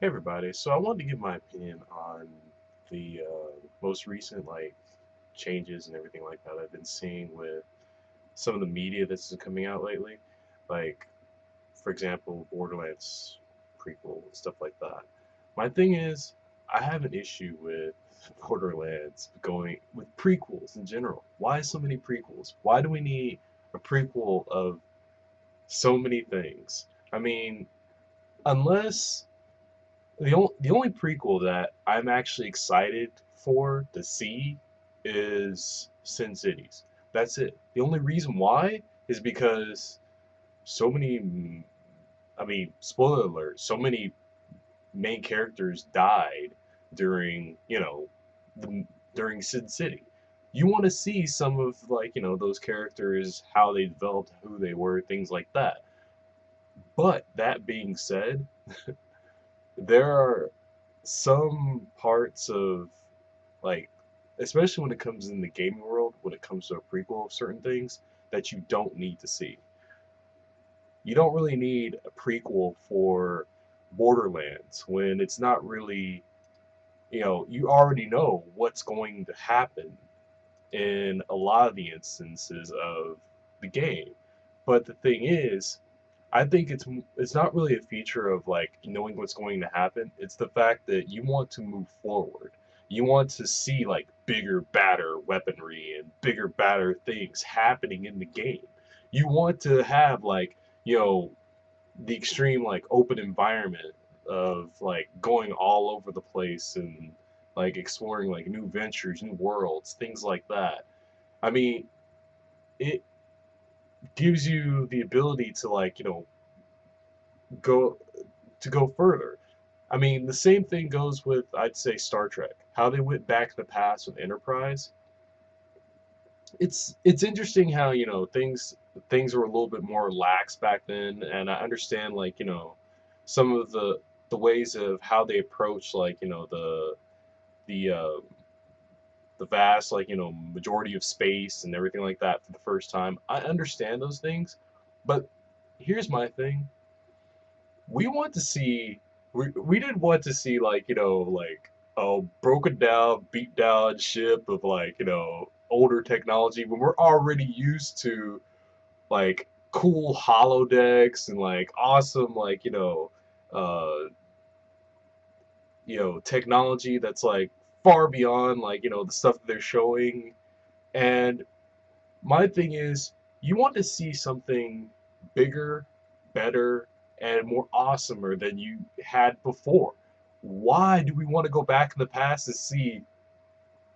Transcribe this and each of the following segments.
Hey everybody, so I wanted to give my opinion on the most recent changes and everything like that I've been seeing with some of the media that's been coming out lately, like for example Borderlands prequel and stuff like that. My thing is, I have an issue with Borderlands going with prequels in general. Why so many prequels? Why do we need a prequel of so many things? I mean, unless the only prequel that I'm actually excited for to see is Sin Cities. That's it. The only reason why is because so many, I mean, spoiler alert, so many main characters died during, the during Sin City. You want to see some of those characters, how they developed, who they were, things like that. But that being said, there are some parts of like especially when it comes in the gaming world, when it comes to a prequel of certain things that you don't need to see. You don't really need a prequel for Borderlands when it's not really, you already know what's going to happen in a lot of the instances of the game. But the thing is, I think it's not really a feature of like knowing what's going to happen. It's the fact that you want to move forward. You want to see like bigger, badder weaponry and bigger, badder things happening in the game. You want to have the extreme like open environment of like going all over the place and like exploring like new ventures, new worlds, things like that. I mean, it gives you the ability to go go further. I mean, the same thing goes with, I'd say, Star Trek. How they went back in the past with Enterprise. It's interesting how things were a little bit more lax back then, and I understand some of the ways of how they approach the the vast majority of space and everything like that for the first time. I understand those things, but here's my thing: we want to see we didn't want to see a broken down beat down ship of older technology when we're already used to like cool holodecks and like awesome uh technology that's like far beyond the stuff that they're showing. And my thing is, you want to see something bigger, better, and more awesomer than you had before. Why do we want to go back in the past to see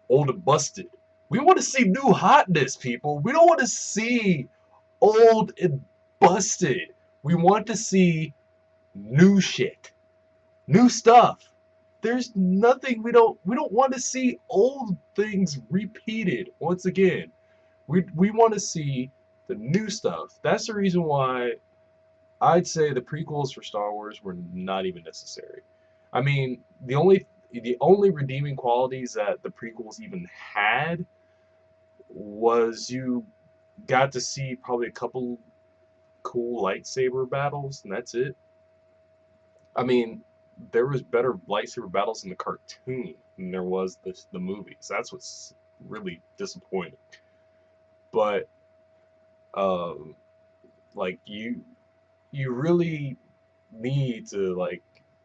old and busted? We want to see new hotness, people. We don't want to see old and busted. We want to see new shit, new stuff. There's nothing we don't want to see old things repeated once again. We want to see the new stuff. That's the reason why I'd say the prequels for Star Wars were not even necessary. I mean, the only redeeming qualities that the prequels even had was you got to see probably a couple cool lightsaber battles, and that's it. I mean, there was better lightsaber battles in the cartoon than there was the movies. That's what's really disappointing. But um, like you really need to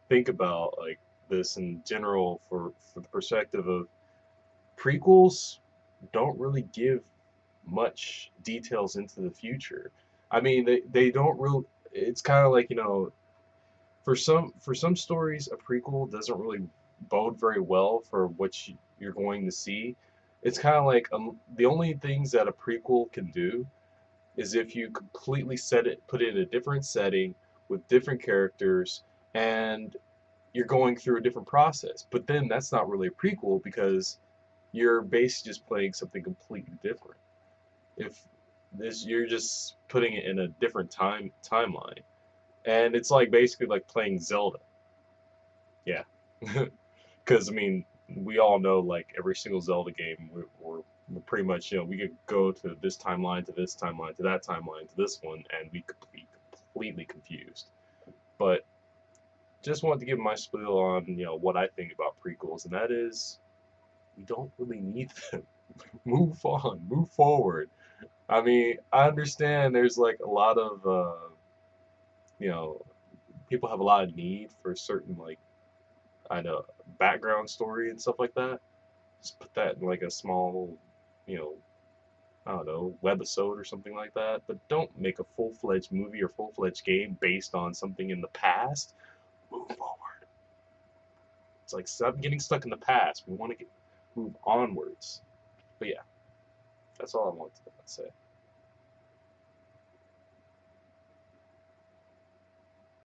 think about this in general for the perspective of prequels don't really give much details into the future. I mean, they don't really. It's kind of like for some stories a prequel doesn't really bode very well for what you're going to see. It's kind of like the only things that a prequel can do is if you completely put it in a different setting with different characters, and you're going through a different process. But then that's not really a prequel because you're basically just playing something completely different. If this, you're just putting it in a different timeline, and it's like basically like playing Zelda. Yeah, because I mean, we all know like every single Zelda game, we're pretty much we could go to this timeline, to this timeline, to that timeline, to this one, and we could be completely confused. But just wanted to give my spiel on what I think about prequels, and that is we don't really need them. Move on, move forward. I mean, I understand there's like a lot of you know people have a lot of need for certain like I know background story and stuff like that. Just put that in like a small, you know, I don't know, webisode or something like that. But don't make a full-fledged movie or full-fledged game based on something in the past. Move forward. It's like stop getting stuck in the past. We want to move onwards. But yeah, that's all I want to say.